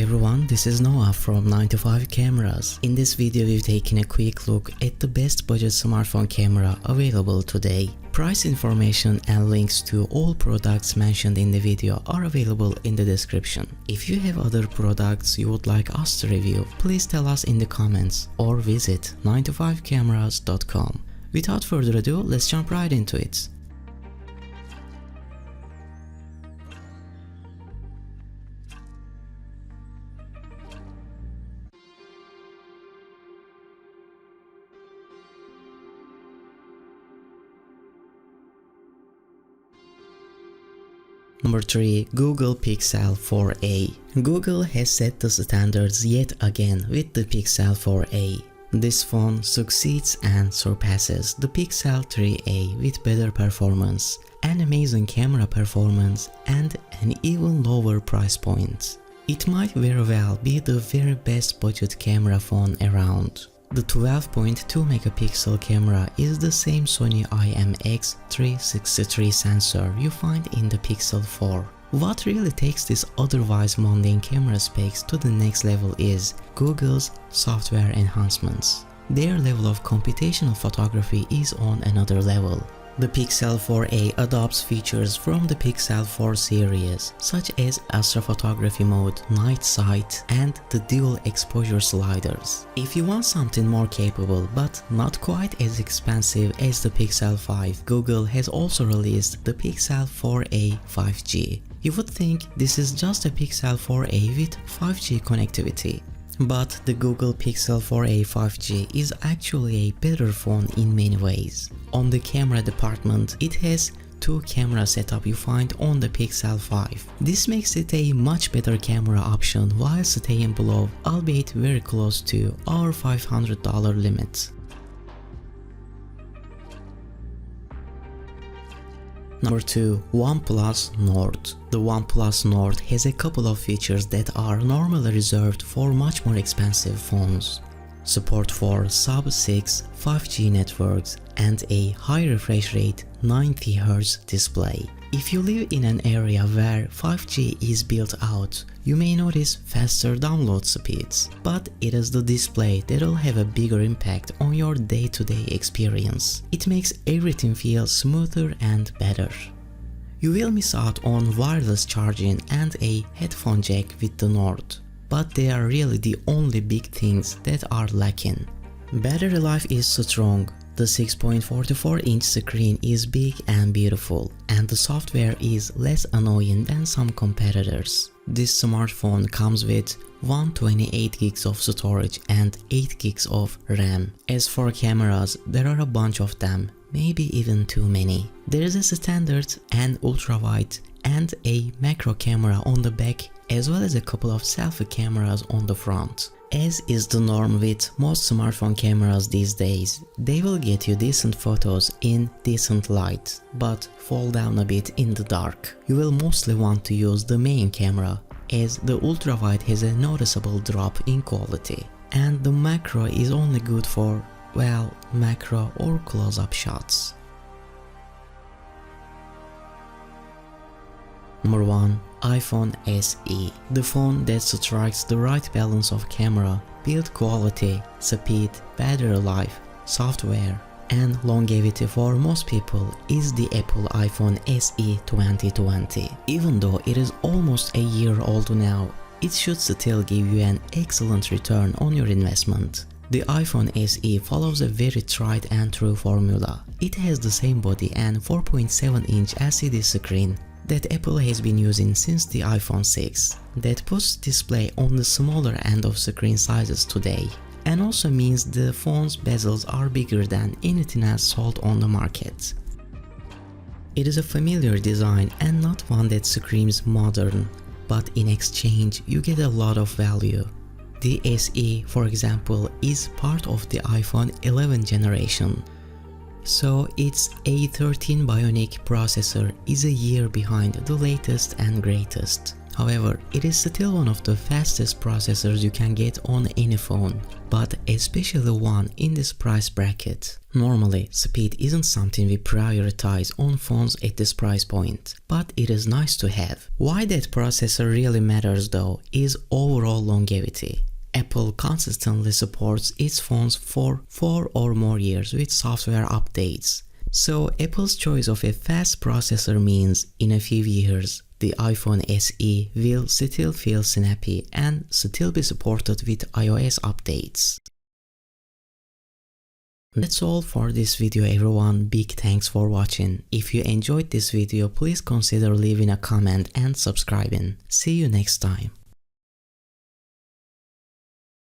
everyone, this is Noah from 9 to 5 Cameras. In this video we've taken a quick look at the best budget smartphone camera available today. Price information and links to all products mentioned in the video are available in the description. If you have other products you would like us to review, please tell us in the comments or visit 9to5cameras.com. Without further ado, let's jump right into it. Number 3. Google Pixel 4a. Google has set the standards yet again with the Pixel 4a. This phone succeeds and surpasses the Pixel 3a with better performance, an amazing camera performance and an even lower price point. It might very well be the very best budget camera phone around. The 12.2 megapixel camera is the same Sony IMX363 sensor you find in the Pixel 4. What really takes this otherwise mundane camera specs to the next level is Google's software enhancements. Their level of computational photography is on another level. The Pixel 4a adopts features from the Pixel 4 series, such as astrophotography mode, night sight, and the dual exposure sliders. If you want something more capable but not quite as expensive as the Pixel 5, Google has also released the Pixel 4a 5G. You would think this is just a Pixel 4a with 5G connectivity. But the Google Pixel 4a 5G is actually a better phone in many ways. On the camera department, it has two camera setup you find on the Pixel 5. This makes it a much better camera option while staying below, albeit very close to our $500 limit. Number 2. OnePlus Nord. The OnePlus Nord has a couple of features that are normally reserved for much more expensive phones. Support for sub-6 5G networks and a high refresh rate 90Hz display. If you live in an area where 5G is built out, you may notice faster download speeds, but it is the display that will have a bigger impact on your day-to-day experience. It makes everything feel smoother and better. You will miss out on wireless charging and a headphone jack with the Nord, but they are really the only big things that are lacking. Battery life is strong. The 6.44-inch screen is big and beautiful, and the software is less annoying than some competitors. This smartphone comes with 128 gigs of storage and 8 gigs of RAM. As for cameras, there are a bunch of them, maybe even too many. There is a standard and ultra-wide and a macro camera on the back, as well as a couple of selfie cameras on the front. As is the norm with most smartphone cameras these days, they will get you decent photos in decent light, but fall down a bit in the dark. You will mostly want to use the main camera, as the ultrawide has a noticeable drop in quality, and the macro is only good for, well, macro or close-up shots. Number 1. iPhone SE. The phone that strikes the right balance of camera, build quality, speed, battery life, software, and longevity for most people is the Apple iPhone SE 2020. Even though it is almost a year old now, it should still give you an excellent return on your investment. The iPhone SE follows a very tried and true formula. It has the same body and 4.7-inch LCD screen that Apple has been using since the iPhone 6, that puts display on the smaller end of screen sizes today, and also means the phone's bezels are bigger than anything else sold on the market. It is a familiar design and not one that screams modern, but in exchange you get a lot of value. The SE, for example, is part of the iPhone 11 generation. So its A13 Bionic processor is a year behind the latest and greatest. However, it is still one of the fastest processors you can get on any phone, but especially one in this price bracket. Normally, speed isn't something we prioritize on phones at this price point, but it is nice to have. Why that processor really matters though is overall longevity. Apple consistently supports its phones for 4 or more years with software updates. So Apple's choice of a fast processor means in a few years, the iPhone SE will still feel snappy and still be supported with iOS updates. That's all for this video everyone, big thanks for watching. If you enjoyed this video, please consider leaving a comment and subscribing. See you next time.